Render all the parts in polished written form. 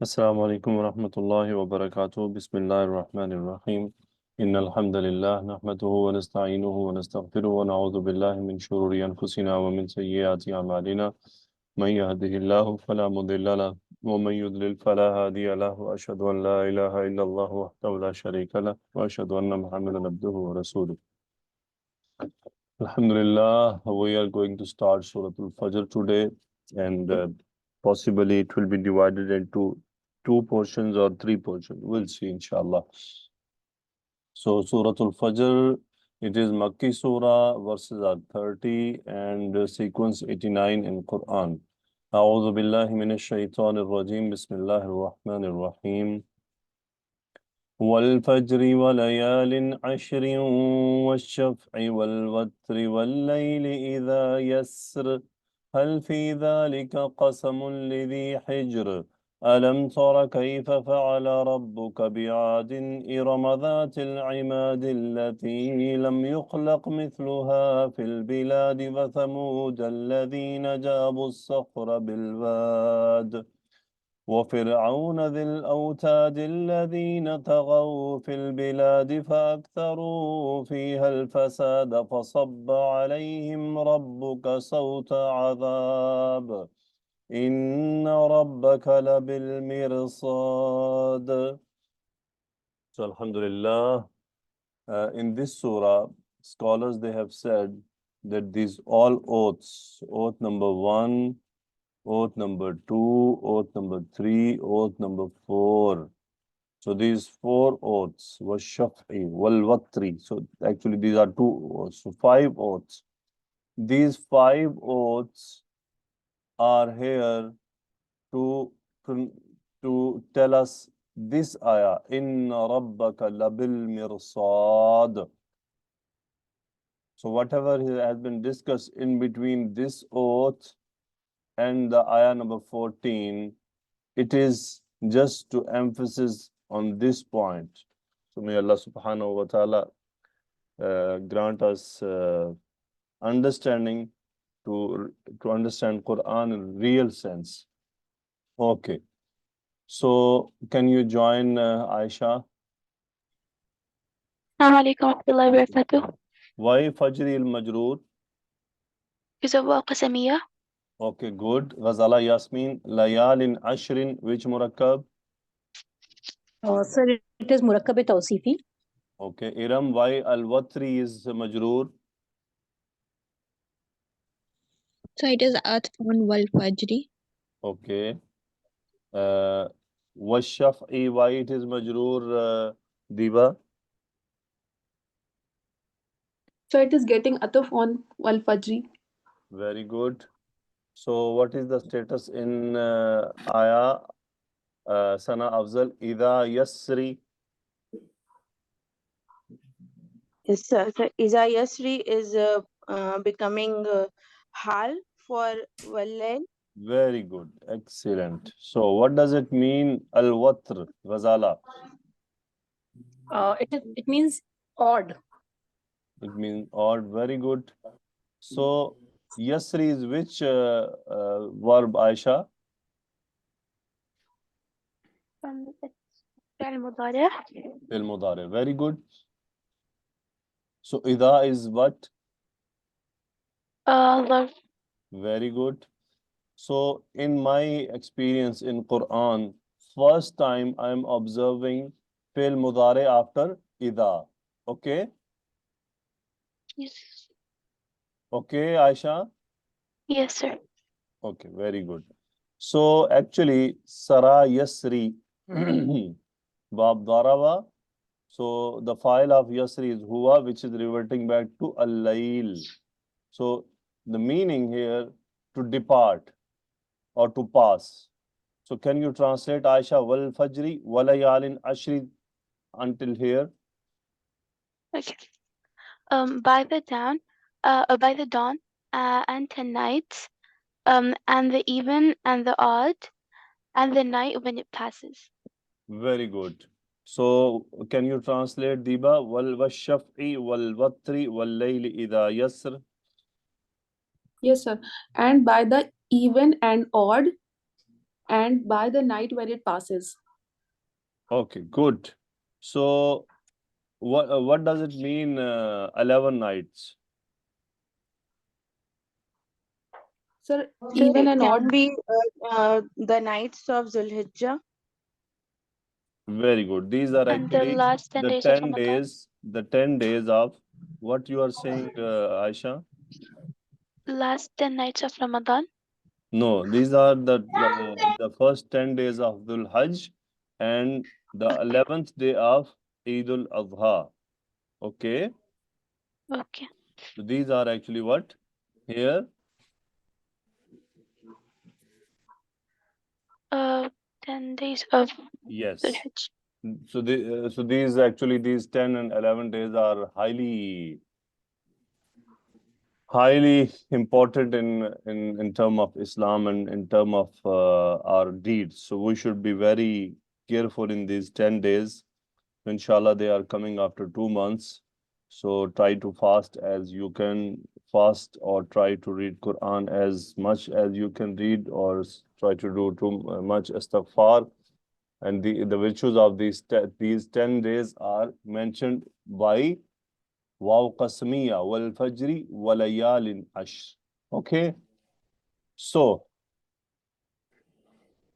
Assalamu alaikum wa rahmatullahi wa barakatuh. Bismillahir Rahmanir Rahim. Innal hamdalillah nahmaduhu wa nasta'inuhu wa nastaghfiruhu wa na'udhu billahi min shururi anfusina wa min sayyiati a'malina. Man yahdihillahu fala mudilla lahu wa man yudlil fala hadiya lahu. Ashhadu an la ilaha illallah wahdahu la sharika lahu wa ashhadu anna Muhammadan abduhu wa rasuluh. Alhamdulillah, we are going to start Surah Al-Fajr today, and possibly it will be divided into two portions or three portions. We'll see, inshallah. So, Surah Al-Fajr, it is Makki Surah, verses are 30 and sequence 89 in Quran. أعوذ بالله من الشيطان الرجيم بسم الله الرحمن الرحيم والفجر وليال عشر والشفع والوتر والليل إذا يسر هل في ذلك قسم لذي حجر ألم تر كيف فعل ربك بعاد إرم ذات العماد التي لم يخلق مثلها في البلاد وثمود الذين جابوا الصخر بالواد وفرعون ذي الأوتاد الذين طغوا في البلاد فأكثروا فيها الفساد فصب عليهم ربك صوت عذاب إن ربك لبالمرصاد. So Alhamdulillah, in this surah, scholars they have said that these all oaths, oath number 1, oath number 2, oath number 3, oath number 4. So these 4 oaths was Shaf'i, wal Watri. So actually these are 2 oaths. So 5 oaths. These 5 oaths are here to tell us this ayah, Inna Rabbaka labil mirsad. So whatever has been discussed in between this oath and the ayah number 14, it is just to emphasis on this point. So may Allah subhanahu wa ta'ala grant us understanding to understand Quran in real sense. Okay. So can you join Aisha? Assalamu alaikum wa rahmatullahi wa barakatuh. Why Fajri al-Majroor? Because of Qasamiyah. Okay, good. Ghazala Yasmin, Layalin Ashrin, which murakkab? Sir, it is Murakkab Tawsifi. Okay, Iram, why Al-Watri is Majroor? So it is Atfun wal Fajri. Okay. Washaf'i, why it is Majroor, Diba? So it is getting atuf on wal fajri. Very good. So what is the status in Ayah Sana Afzal? Ida Yasri. Yes, sir. So Iza Yasri is becoming Hal for Wallayl. Very good. Excellent. So what does it mean, Al-Watr, Ghazala? It means odd. It means odd. Very good. So Yasri is which verb, Aisha? فعل مضارع. Fil Mudare. Very good. So Ida is what? ظرف. Very good. So in my experience in Quran, first time I am observing Fil Mudare after Ida. Okay? Yes. Okay, Aisha? Yes, sir. Okay, very good. So actually, Sara Yasri, Bab Darava. So the file of Yasri is Huwa, which is reverting back to Al-Layl. So the meaning here, to depart or to pass. So can you translate Aisha wal Fajri walayalin ashri until here? Okay. By the dawn, and 10 nights, and the even and the odd, and the night when it passes. Very good. So can you translate Diba wal washaf'i wal watri wal layli idha yasr? Yes, sir. And by the even and odd, and by the night when it passes. Okay, good. So what does it mean, 11 nights? Sir, Sir, even it and can odd. be the nights of Zulhijjah. Very good. These are And the actually last 10 the days of 10 Ramadan. days, the 10 days of what you are saying, Aisha? Last 10 nights of Ramadan. No, these are the first 10 days of Dhul Hajj and the 11th day of Eid al-Adha. Okay. Okay. So these are actually what? Here. 10 days of Yes. Dhul Hijj. So these actually these 10 and 11 days are highly important in term of Islam and in term of our deeds. So we should be very careful in these 10 days. Inshallah, they are coming after 2 months. So try to fast as you can fast, or try to read Quran as much as you can read, or try to do too much istighfar. And the virtues of these 10 days are mentioned by Waw Qasmiya wal Fajri walayalin Ashr. Okay. So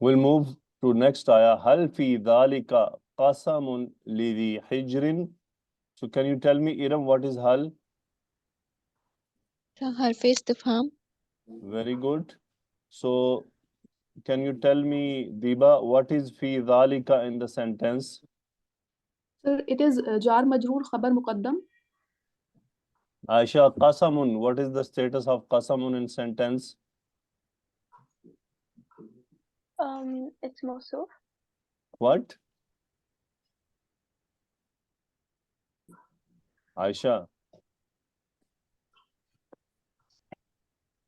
we'll move to next ayah. Hal fi dhalika qasamun lidhi hijrin. So can you tell me, Iram, what is hal? harf istifham. Very good. So can you tell me, Diba, what is fi dhalika in the sentence? Sir, it is jar majroor khabar muqaddam. Aisha, qasamun, what is the status of qasamun in sentence? It's Mawsuf. What? Aisha,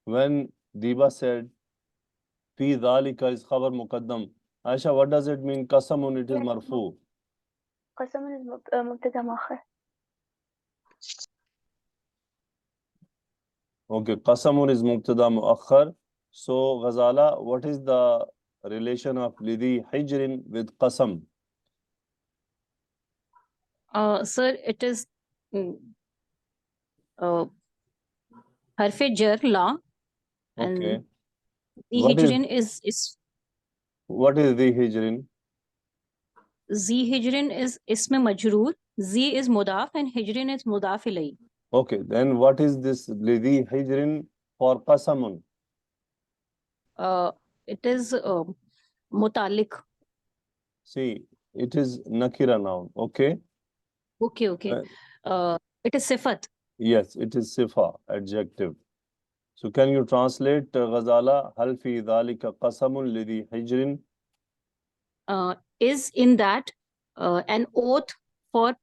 when Diba said fi dhalika is khabar muqaddam, Aisha, what does it mean? Qasamun, it is Yes, marfu. قسم مبتدا مؤخر. Okay, qasamun is mubtada muakhar. So Ghazala, what is the relation of lidhi hijrin with qasam? Sir, it is harf jar la, Okay. and the What is hijrin is the hijrin? Z hijrin is isme majroor, Z is mudaf, and hijrin is mudaf ilay. Okay, then what is this lidhi hijrin for qasamun? It is mutalik. See, it is nakira noun. Okay. Okay. It is sifat. Yes, it is sifa, adjective. So can you translate, Ghazala, hal fi dhalika qasamun lidhi hijrin? Is in that an oath for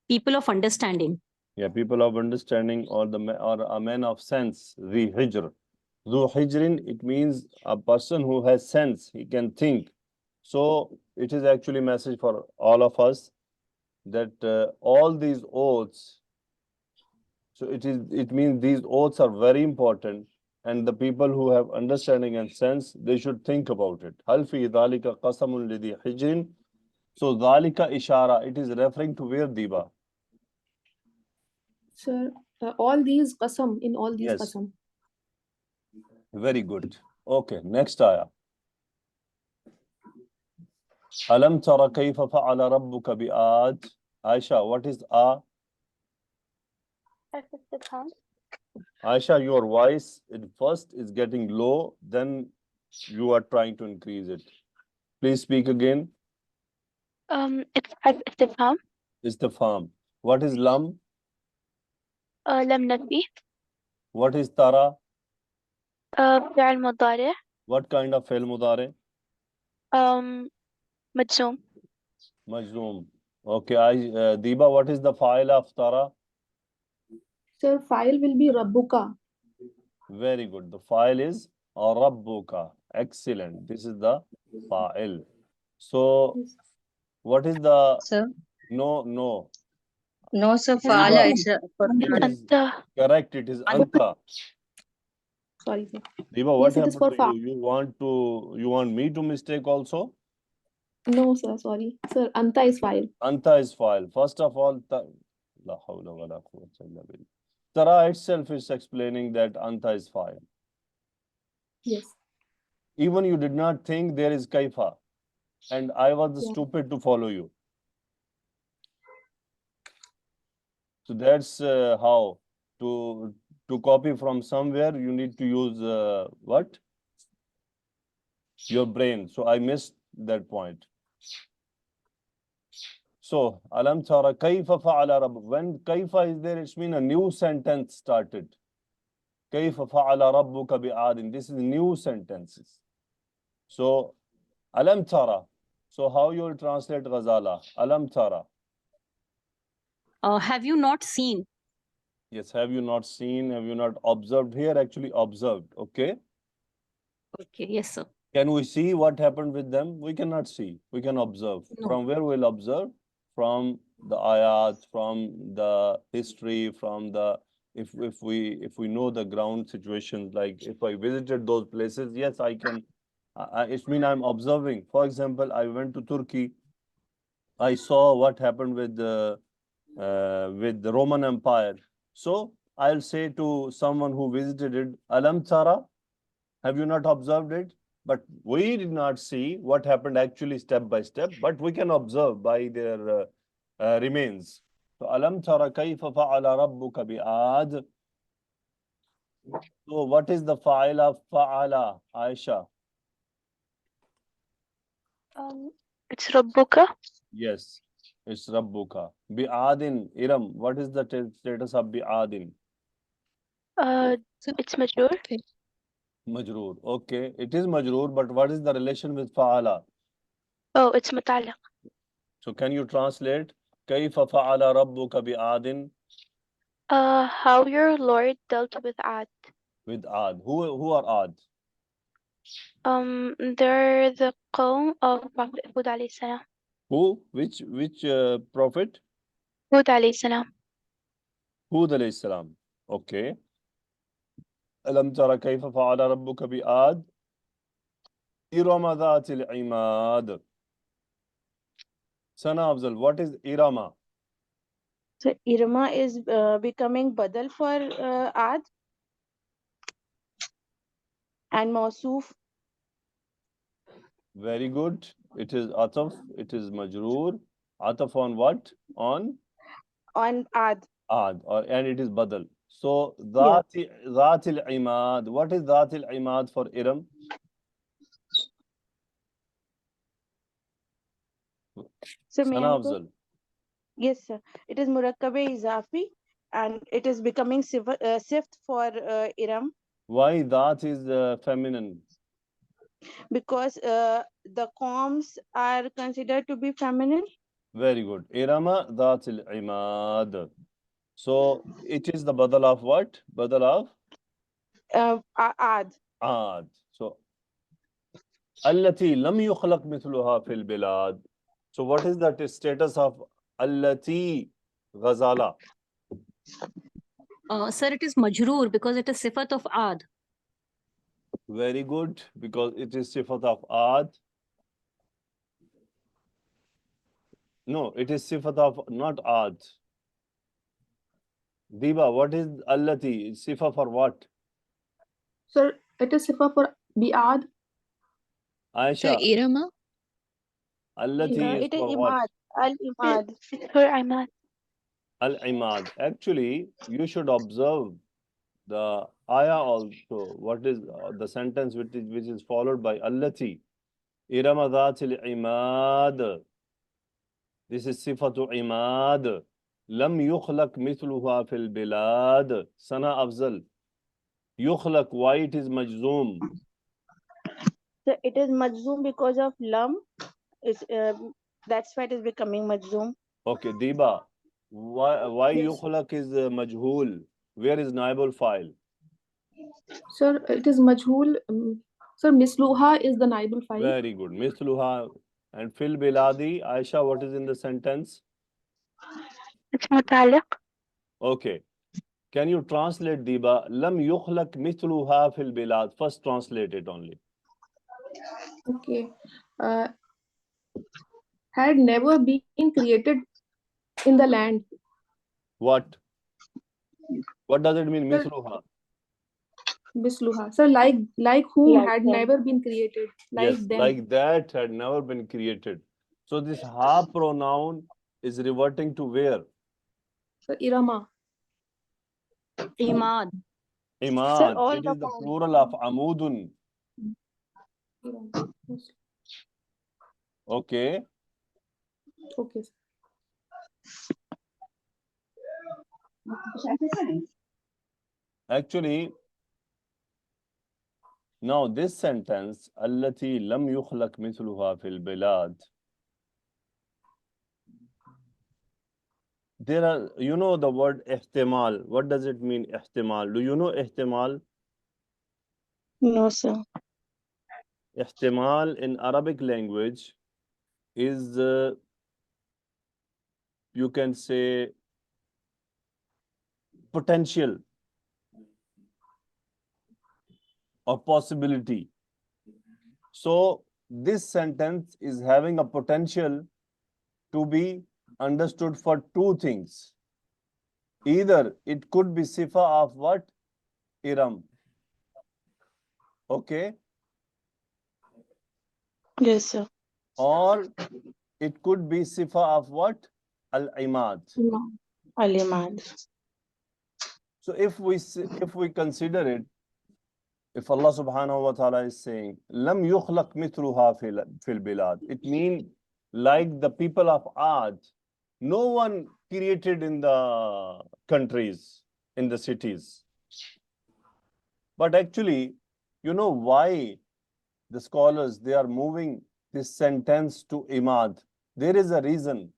people of understanding. Yeah, people of understanding, or or a man of sense, the hijr. Zu hijrin, it means a person who has sense, he can think. So it is actually a message for all of us that all these oaths, so it means these oaths are very important, and the people who have understanding and sense, they should think about it. Hal fi dhalika qasamun lidhi hijrin. So dhalika ishara, it is referring to where, Diba? Sir, all these qasam, in all these Yes. qasam. Very good. Okay, next ayah. Alam tara kayfa fa'ala rabbuka bi'ad. Aisha, what is a? حرف استفهام. Aisha, your voice at first is getting low, then you are trying to increase it. Please speak again. It's حرف استفهام. Istifham. What is lam? لم نفي. What is tara? فعل مضارع. What kind of fi'l mudare? مجزوم. Majzoom. Okay, Diba, what is the fa'il of tara? Sir, file will be rabbuka. Very good. The file is rabbuka. Excellent. This is the fa'il. So, what is the Sir, no? no, sir. Diba, Fala, it's it is أنت. correct. It is anta. Sorry, sir. Diba, what Yes, it is happened for to fa. you? You want me to mistake also? No, sir. Sorry, sir. Anta is file. Anta is file. First of all, La hawla wa la quwwata illa billah. Tara itself is explaining that Anta is file. Yes. Even you did not think there is kaifa, and I was Yeah. stupid to follow you. So that's how to copy from somewhere. You need to use what? Your brain. So I missed that point. So alam tara kaifa fa'ala rabbuk. When kaifa is there, it's mean a new sentence started. Kaifa fa'ala rabbuka bi'adin. This is new sentences. So alam tara. So how you will translate ghazala? Alam tara. Have you not seen? Yes, have you not seen? Have you not observed? Here actually observed. Okay. Okay, yes, sir. Can we see what happened with them? We cannot see. We can observe. No. From where we'll observe? From the ayat, from the history, from the if we know the ground situations, like if I visited those places, yes, I can. It means I'm observing. For example, I went to Turkey. I saw what happened with the Roman Empire. So I'll say to someone who visited it, Alam Tara, have you not observed it? But we did not see what happened actually step by step, but we can observe by their remains. So Alam Tara kayfa fa'ala rabbuka bi'ad. So what is the fa'ila of fa'ala, Aisha? It's Rabbuka. Yes, it's Rabbuka. Bi'adin, Iram, what is the status of Bi'adin? Sir, It's Majrur. okay. Majroor. Okay, it is Majroor, but what is the relation with Fa'ala? Oh, it's Muta'alliq. So can you translate? Kayfa fa'ala rabbuka bi'adin? How your Lord dealt with Ad. With Ad. Who are Ad? They're the qawm of Prophet Hud alayhi salam. Who? Which prophet? Hud alayhi salam. Hud alayhi salam. Okay. Alam tara kayfa fa'ala rabbuka bi'ad? Irama dhatil imad. Sana Afzal, what is Irama? So Irma is becoming badal for Ad and Mausuf Very good. It is Ataf. It is Majroor. Ataf on what? On on Ad. Ad. And it is Badal. So, Yes. Dhatil Imad. What is Dhatil Imad for Iram? So may Sana I go? Afzal. Yes, sir. It is Murakkabe Izafi and it is becoming sift for Iram Why that is feminine? because the forms are considered to be feminine. Very good. Irama Dhatil Imad. So, it is the Badal of what? Badal of Ad. Ad. So, Allati lam yukhlaq mithluha fil bilad. So, what is the status of Allati Ghazala? Sir, it is Majroor because it is Sifat of Ad. Very good, because it is sifat of Ad. No, it is sifat of not Ad. Diba, what is Allati? Sifa for what? Sir, it is sifa for bi'ad. Sir, Aisha, Irama. Allati is It is for what? Imad. Al Imad. It's for Imad. Al-Imad. Actually, you should observe the ayah also. What is the sentence which is followed by Allati? Irama dhatil imad. This is sifatu imad. Lam yukhlaq mithluha fil bilad. Sana Afzal. Yukhlaq, why it is majzoom? So it is Majzoom because of Lam. It's, that's why it is becoming Majzoom. Okay, Diba. Why Yes. yukhlaq is majhul? Where is naibul file? Sir, it is majhul. Sir, misluha is the naibul file. Very good. Mithluha and fil biladi. Aisha, what is in the sentence? It's Muta'alliq. Okay. Can you translate, Diba? Lam yukhlaq mithluha fil bilad. First translate it only. Okay. Uh, had never been created in the land. What? What does it mean, Sir, mithluha? Bisluha. Sir, like whom Like had them. never been created, like Yes, them. like that had never been created. So this ha pronoun is reverting to where? Sir, Irama. Imad. Sir, Imad. all It the is the forms. plural of amudun. Irama. Okay. Okay. Actually, now this sentence, allati lam yukhlaq mithluha fil bilad. There are, you know the word ihtimal. What does it mean, ihtimal? Do you know ihtimal? No, sir. Ihtimal in Arabic language is, you can say, potential or possibility. So this sentence is having a potential to be understood for two things. Either it could be sifa of what? Iram. Okay. Yes, sir. Or it could be sifa of what? Al-Imad. Alimad. So if we consider it, if Allah subhanahu wa ta'ala is saying, Lam yukhlaq mithluha fil bilad, it means like the people of Ad, no one created in the countries, in the cities. But actually, you know why the scholars, they are moving this sentence to Imad? There is a reason.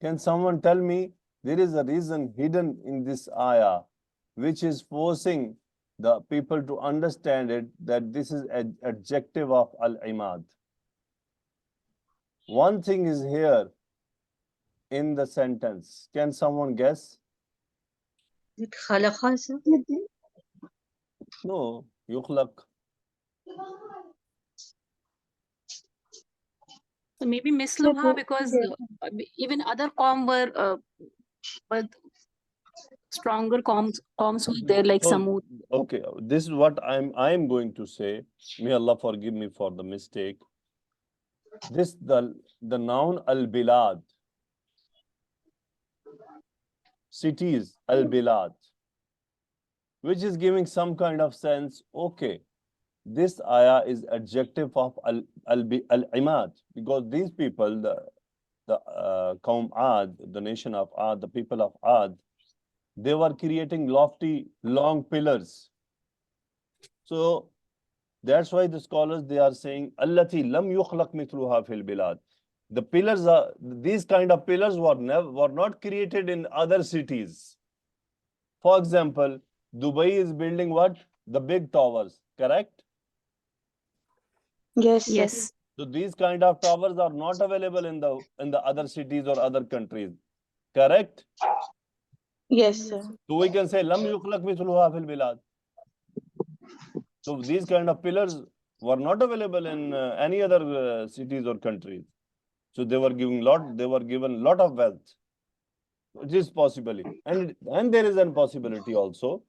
Can someone tell me? There is a reason hidden in this ayah, which is forcing the people to understand it, that this is an adjective of al-imad. One thing is here in the sentence. Can someone guess? Khalaqa, sir? No, yukhlaq. So maybe misluha, because even other qawm were stronger qawms were there, like So, Samud. okay, this is what I'm going to say. May Allah forgive me for the mistake. This the noun al-bilad, cities, al-bilad, which is giving some kind of sense. Okay, this ayah is adjective of al-imad, because these people, the Qawm Ad, the nation of Ad, the people of Ad, they were creating lofty, long pillars. So that's why the scholars, they are saying, Allati lam yukhlaq mithluha fil bilad. The pillars are, these kind of pillars were not created in other cities. For example, Dubai is building what? The big towers, correct? Yes, sir. Yes. So these kind of towers are not available in the other cities or other countries, correct? Yes, sir. So we can say lam yukhlaq mithluha fil bilad. So these kind of pillars were not available in any other cities or countries. So they were given lot of wealth. It is possibly, and there is a possibility also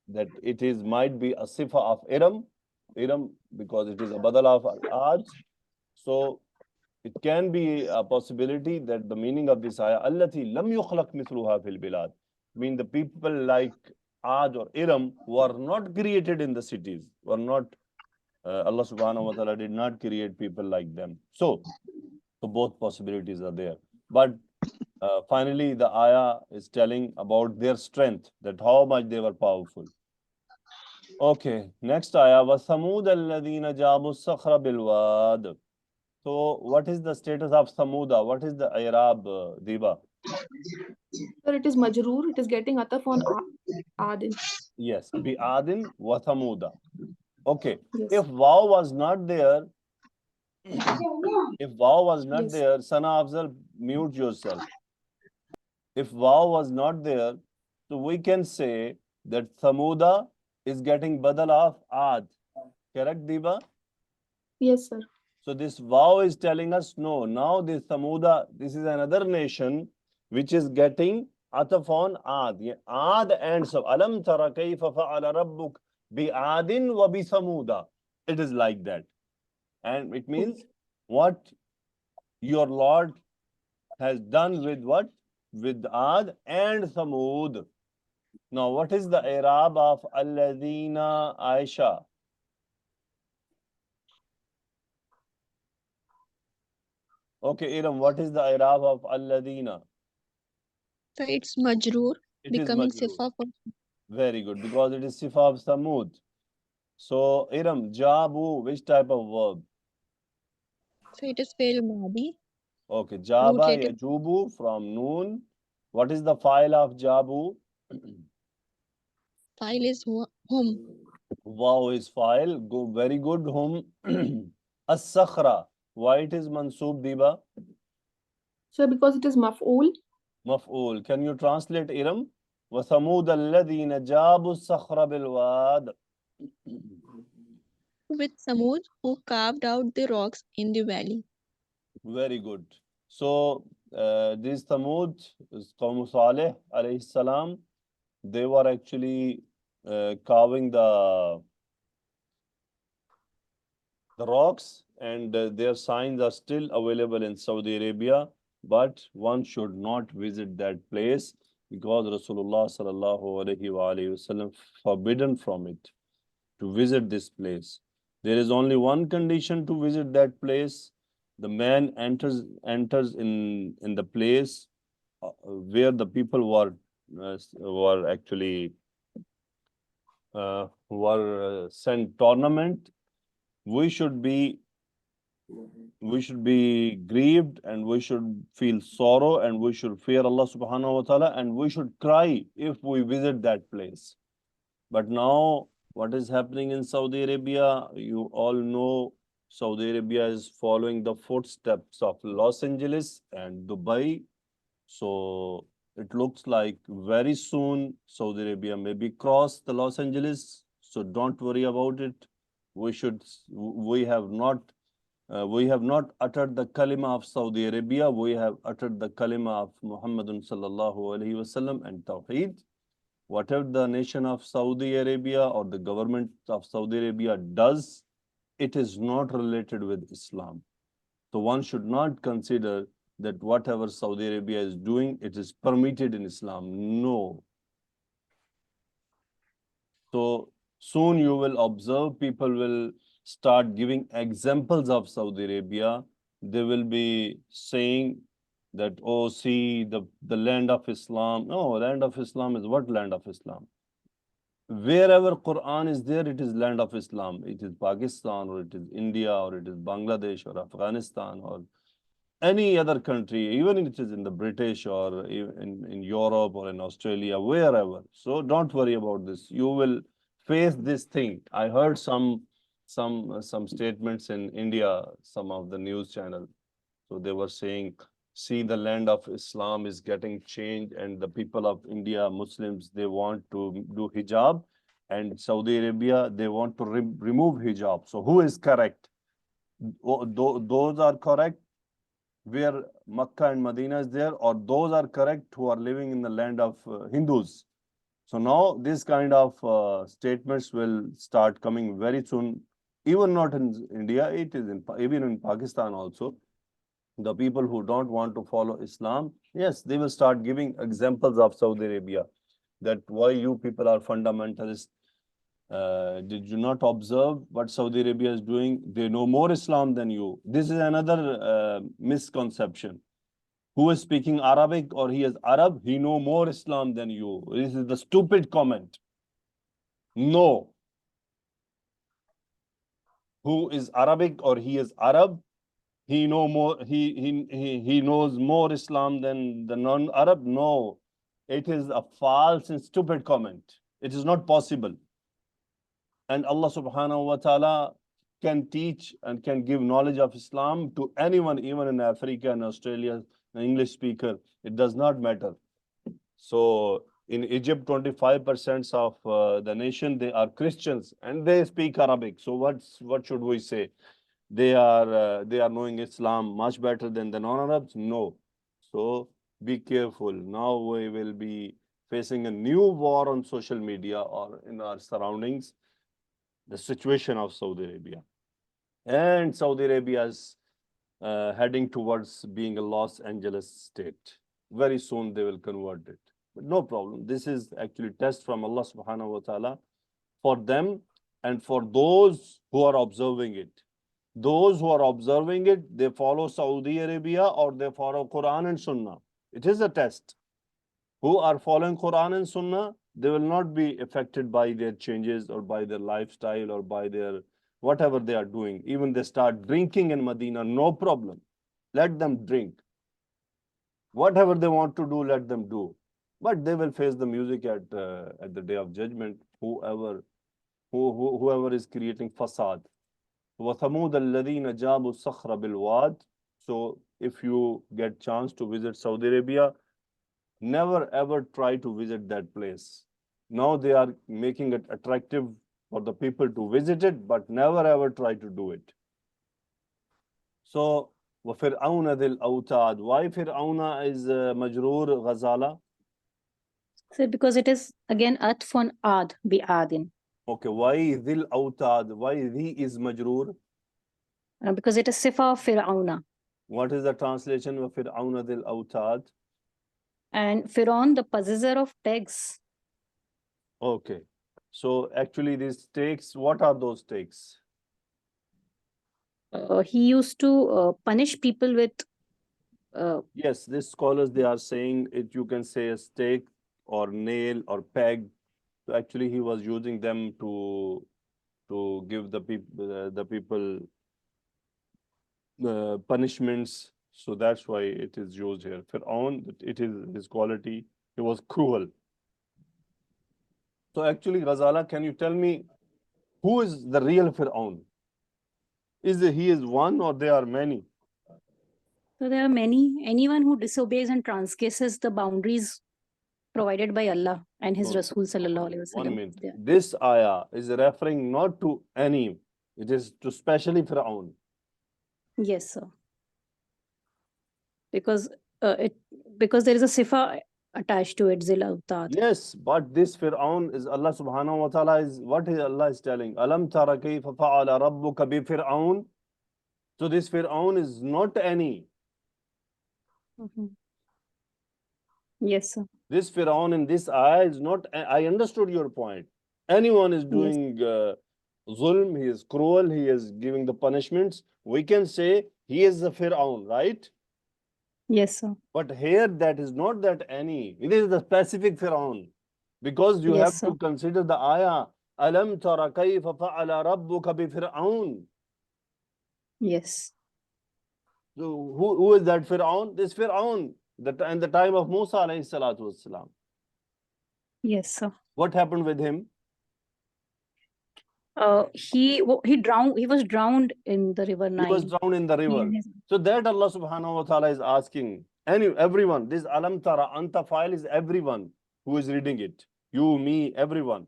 that it is might be a sifa of Iram, because it is a badal of Ad. So it can be a possibility that the meaning of this ayah, allati lam yukhlaq mithluha fil bilad, mean the people like Ad or Iram were not created in the cities, were not, Allah subhanahu wa ta'ala did not create people like them. So both possibilities are there. But finally, the ayah is telling about their strength, that how much they were powerful. Okay, next ayah, وَثَمُودَ الَّذِينَ جَابُوا الصَّخْرَ بِالْوَادِ. So what is the status of Thamuda? What is the Airab, Diba? Sir, it is majroor. It is getting ataf on adin. Yes, Bi'adin wa Thamuda. Okay, Yes. if waw was not there, Yes. Sana Afzal, mute yourself. If waw was not there, so we can say that Thamuda is getting badal of Ad. Correct, Diba? Yes, sir. So this vow is telling us no. Now this Thamuda, this is another nation which is getting ataf on Ad. Ad and so Alam tara kayfa fa'ala rabbuk bi Adin wa bi Thamuda. It is like that. And it means what your Lord has done with what? With Ad and Thamud. Now, what is the Airab of Alladina Aisha? Okay, Iram, what is the Airab of Alladina? So it's majroor, It is becoming majroor. sifa for Very good, because it is Sifa of Thamud. So, Iram, Jabu, which type of verb? so it is fail madi. Okay, Jaba, Rotated. Yajubu from Noon. What is the file of Jabu? File is hum. Wow is file. Go, very good. Hum. As-Sakhra. Why it is Mansub, Diba? Sir, because it is maf'ul. Maf'ul. Can you translate Iram? وَثَمُودَ الَّذِينَ جَابُوا الصَّخْرَ بِالْوَادِ. With Samud, who carved out the rocks in the valley. Very good. So, this Thamud, Qawm Saleh alayhi salam, they were actually carving the rocks, and their signs are still available in Saudi Arabia, but one should not visit that place because Rasulullah sallallahu alaihi wasallam forbidden from it to visit this place. There is only one condition to visit that place. The man enters in the place where the people were actually sent tournament. We should be grieved, and we should feel sorrow, and we should fear Allah subhanahu wa ta'ala, and we should cry if we visit that place. But now, what is happening in Saudi Arabia? You all know Saudi Arabia is following the footsteps of Los Angeles and Dubai. So it looks like very soon Saudi Arabia may be cross the Los Angeles. So don't worry about it. We have not uttered the kalima of Saudi Arabia. We have uttered the kalima of Muhammadun sallallahu alaihi wasallam and Tawheed. Whatever the nation of Saudi Arabia or the government of Saudi Arabia does, it is not related with Islam. So one should not consider that whatever Saudi Arabia is doing, it is permitted in Islam. No. So soon you will observe people will start giving examples of Saudi Arabia. They will be saying that, oh, see, the land of Islam. No, land of Islam is what land of Islam? Wherever Quran is there, it is land of Islam. It is Pakistan, or it is India, or it is Bangladesh, or Afghanistan, or any other country, even if it is in the British or in Europe or in Australia, wherever. So don't worry about this. You will face this thing. I heard some statements in India, some of the news channel. So they were saying, see, the land of Islam is getting changed, and the people of India, Muslims, they want to do hijab, and Saudi Arabia, they want to remove hijab. So who is correct? Those are correct where Makkah and Medina is there, or those are correct who are living in the land of Hindus. So now this kind of statements will start coming very soon, even not in India, it is even in Pakistan also. The people who don't want to follow Islam, yes, they will start giving examples of Saudi Arabia, that why you people are fundamentalists. Did you not observe what Saudi Arabia is doing? They know more Islam than you. This is another misconception. Who is speaking Arabic or he is Arab, he know more Islam than you. This is the stupid comment. No. Who is Arabic or he is Arab, he know more, he knows more Islam than the non-Arab? No. It is a false and stupid comment. It is not possible. And Allah subhanahu wa ta'ala can teach and can give knowledge of Islam to anyone, even in Africa and Australia, an English speaker. It does not matter. So in Egypt, 25% of the nation, they are Christians and they speak Arabic. So what should we say? They are knowing Islam much better than the non-Arabs? No. So be careful. Now we will be facing a new war on social media or in our surroundings, the situation of Saudi Arabia. And Saudi Arabia is heading towards being a Los Angeles state. Very soon they will convert it. But no problem. This is actually test from Allah subhanahu wa ta'ala for them and for those who are observing it. Those who are observing it, they follow Saudi Arabia or they follow Quran and Sunnah. It is a test. Who are following Quran and Sunnah, they will not be affected by their changes or by their lifestyle or by their whatever they are doing. Even they start drinking in Medina, no problem. Let them drink. Whatever they want to do, let them do. But they will face the music at the day of judgment. Whoever is creating fasad. وَثَمُودَ الَّذِينَ جَابُوا الصَّخْرَ بِالْوَادِ. So if you get chance to visit Saudi Arabia, never ever try to visit that place. Now they are making it attractive for the people to visit it, but never ever try to do it. So وَفِرْعَوْنَ ذِي الْأَوْتَادِ. Why Fir'auna is Majroor Ghazala? So because it is again atf on ad, bi adin. Okay, why Dhil Autad? Why Dhi is Majroor? Because it is sifa of Fir'auna. What is the translation of Fir'auna Dhil Autad? And Fir'aun, the possessor of pegs. Okay. So actually these stakes, what are those stakes? He used to punish people with Yes, these scholars, they are saying it, you can say a stake or nail or peg. So actually he was using them to give the people punishments. So that's why it is used here. Fir'aun, it is his quality. He was cruel. So actually, Ghazala, can you tell me who is the real Fir'aun? He is one or there are many? So there are many. Anyone who disobeys and transgresses the boundaries provided by Allah and His No. Rasul sallallahu alaihi wasallam. 1 minute. This ayah is referring not to any. It is to specially Fir'aun. Yes, sir. Because there is a sifa attached to it, Zil Autad. Yes, but this Fir'aun is Allah subhanahu wa ta'ala is what Allah is telling. Alam tara kayfa fa'ala rabbuka bi Fir'aun. So this Fir'aun is not any. Yes, sir. This Fir'aun in this ayah is not, I understood your point. Anyone is doing zulm, he is cruel, he is giving the punishments. We can say he is the Fir'aun, right? Yes, sir. But here that is not that any. It is the specific Fir'aun. Because you Yes, have to consider the ayah. Alam tara kayfa fa'ala rabbuka bi Fir'aun. Yes. So who is that Fir'aun? This Fir'aun. In the time of Musa alayhi salatu wassalam. Yes, sir. What happened with him? He was drowned in the river Nile. He was drowned in the river. So that Allah subhanahu wa ta'ala is asking everyone. This alam tara anta file is everyone who is reading it. You, me, everyone.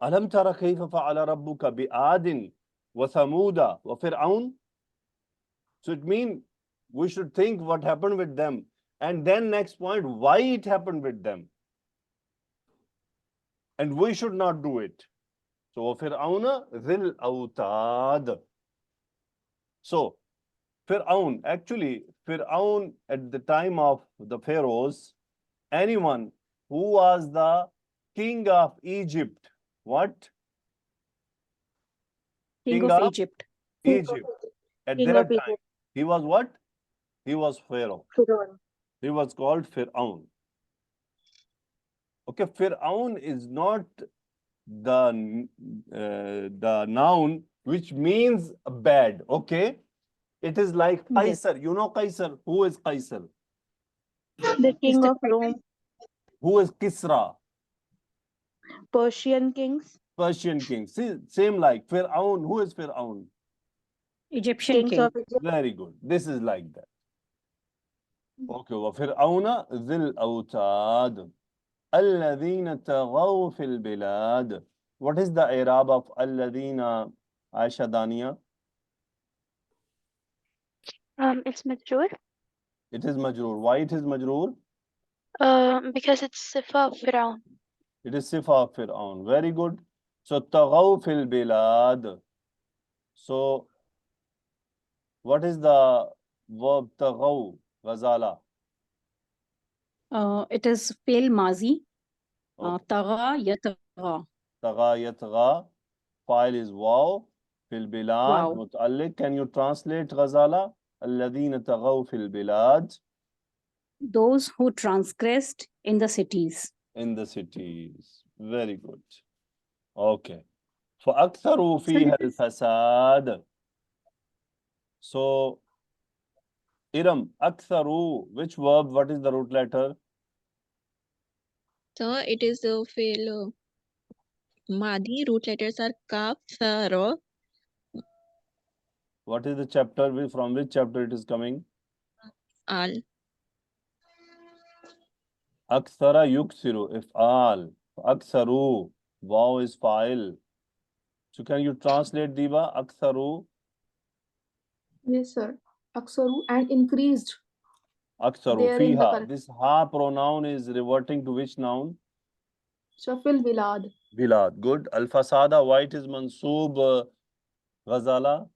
Alam tara kayfa fa'ala rabbuka bi adin wa thamuda wa fir'aun. So it means we should think what happened with them. And then next point, why it happened with them. And we should not do it. So Fir'auna dhil awtad. So Fir'aun, actually Fir'aun at the time of the pharaohs, anyone who was the king of Egypt, what? King of Egypt. Egypt. At King that of time, Egypt. he was what? He was Pharaoh. Fir'aun. He was called Fir'aun. Okay, Fir'aun is not the noun which means bad. Okay, it is like Qaisar. You know Qaisar. Who is Qaisar? The king of Rome. Who is Kisra? Persian kings. Persian king. See, same like Fir'aun. Who is Fir'aun? Egyptian Kings king. of Egypt. Very good. This is like that. Okay, وفرعون ذي الأوتاد الذين طغوا في البلاد. What is the Airab of الذين, Aisha Dania? It's majrur. It is majroor. Why it is majroor? Because it's sifa of Pharaoh. It is sifa of Fir'aun. Very good. So طغوا في البلاد. So what is the verb طغوا, Ghazala? It is fail mazi. Okay. Tagha yatagha. طغى يطغى. File is wow. في البلاد Wow. متعلق. Can you translate Ghazala? الذين طغوا في البلاد. Those who transgressed in the cities. In the cities. Very good. Okay. فأكثروا So فيها it is الفساد. So Iram, أكثروا, which verb, what is the root letter? So it is the fail Madi. Root letters are Kaf, Sa, Ra, What is the chapter, from which chapter it is coming? Al. أكثر يكثر, إفعال. أكثروا, wow is file. So can you translate, Diva? أكثروا. Yes, sir. Aksaru and increased. أكثروا They are in the فيها. correct. This ha pronoun is reverting to which noun? Shafil Bilad. Bilad. Good. Al-Fasada, why it is mansoob, Ghazala?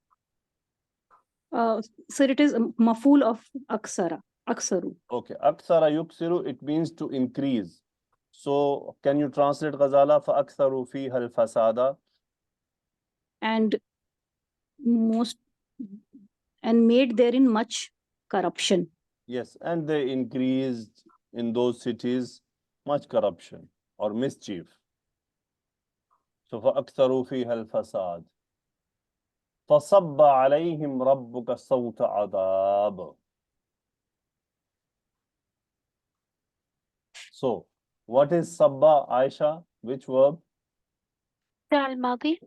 so it is maful of aksara. Aksaru. Okay. Akthara yuksiru, it means to increase. So can you translate Ghazala? فَأَكْثَرُوا فِيهَا الْفَسَادَ. And made therein much corruption. Yes, and they increased in those cities much corruption or mischief. So فَأَكْثَرُوا فِيهَا الْفَسَادَ. فَصَبَّ عَلَيْهِمْ رَبُّكَ صَوْتَ عَذَابٍ. So, what is Sabba, Aisha? Which verb? Fi'al Madi.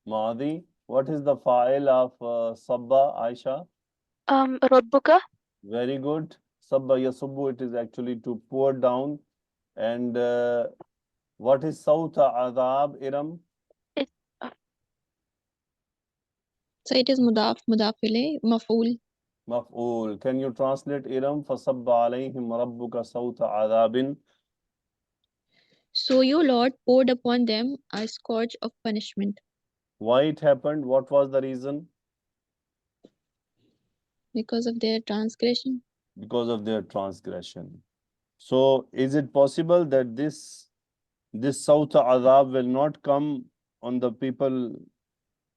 Madi. What is the fa'il of Sabba, Aisha? Rabbuka. Very good. Sabba yasubbu, it is actually to pour down. And what is Sauta Adab, Iram? It, So it is Mudaf, Mudafile, Maful. Maf'ul. Can you translate Iram? فَصَبَّ عَلَيْهِمْ رَبُّكَ صَوْتَ عَذَابٍ. So your Lord poured upon them a scourge of punishment Why it happened? What was the reason? because of their transgression. Because of their transgression. So is it possible that this Sauta Adab will not come on the people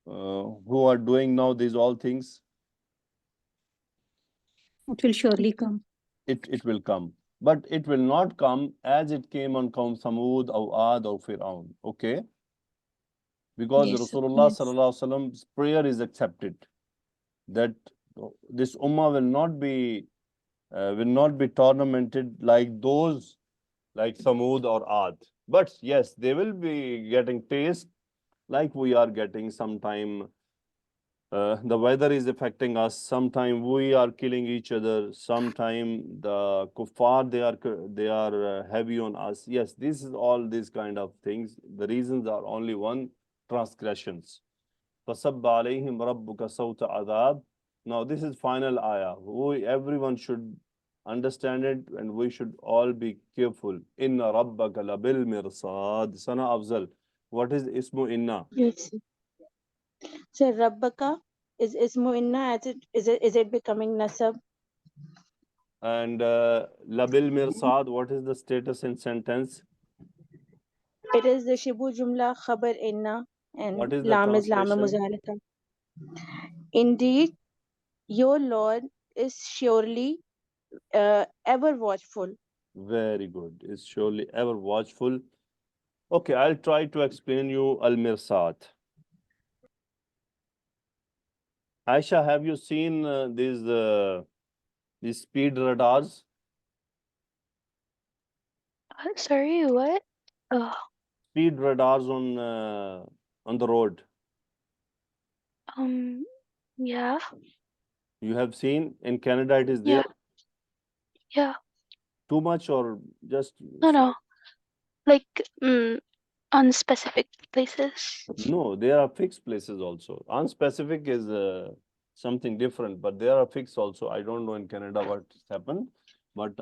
who are doing now these all things? It will surely come. It will come. But it will not come as it came on Qawm Thamud or Ad or Fir'aun. Okay? Because Yes. Rasulullah Yes. Sallallahu Alaihi Wasallam's prayer is accepted. That this ummah will not be tormented like those, like Thamud or Ad. But yes, they will be getting taste like we are getting sometime. The weather is affecting us. Sometime we are killing each other. Sometime the kuffar, they are heavy on us. Yes, this is all these kind of things. The reasons are only one: transgressions. فَصَبَّ عَلَيْهِمْ رَبُّكَ صَوْتَ عَذَابٍ. Now this is final ayah. Everyone should understand it, and we should all be careful. Inna rabbaka labil mirsad. Sana Afzal, what is ismu inna? Yes. So Rabbaka is ismu inna, as is it becoming nasab? And labil mirsad, what is the status in sentence? It is the shibu jumla khabar inna, What and is the lam is lam translation? muzalika. Indeed, your Lord is surely ever watchful. Very good. Is surely ever watchful. Okay, I'll try to explain you al mirsad. Aisha, have you seen these speed radars? sorry, what? Speed radars on the road. Yeah. You have seen in Canada it is there. Yeah. Yeah. Too much or just No. Like on specific places. No, there are fixed places also. Unspecific is something different, but there are fixed also. I don't know in Canada what's happened, but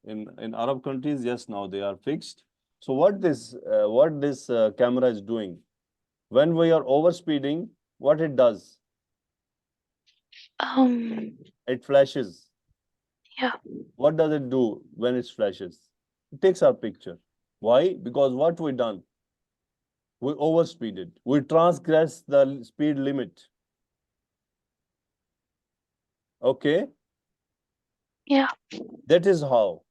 in Arab countries, yes, now they are fixed. So what this camera is doing, when we are overspeeding, what it does? It flashes. Yeah. What does it do when it flashes? It takes our picture. Why? Because what we done? We overspeeded. We transgress the speed limit. Okay? Yeah. That is how.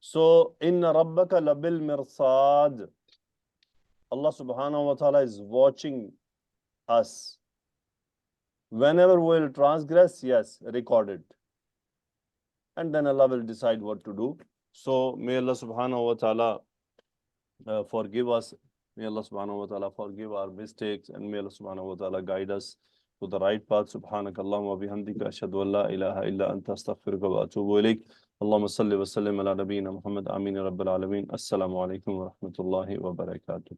So, inna rabbaka labil mirsad. Allah subhanahu wa ta'ala is watching us. Whenever we will transgress, yes, record it. And then Allah will decide what to do. So, may Allah subhanahu wa ta'ala forgive us. May Allah subhanahu wa ta'ala forgive our mistakes, and may Allah subhanahu wa ta'ala guide us to the right path. Subhanakallahumma wa bihamdika ashhadu an la ilaha illa anta astaghfiruka wa atubu ilayk. Allahumma salli wa sallim ala nabiyyina Muhammad. Amin ya rabbil alamin. Assalamu alaikum wa rahmatullahi wa barakatuh.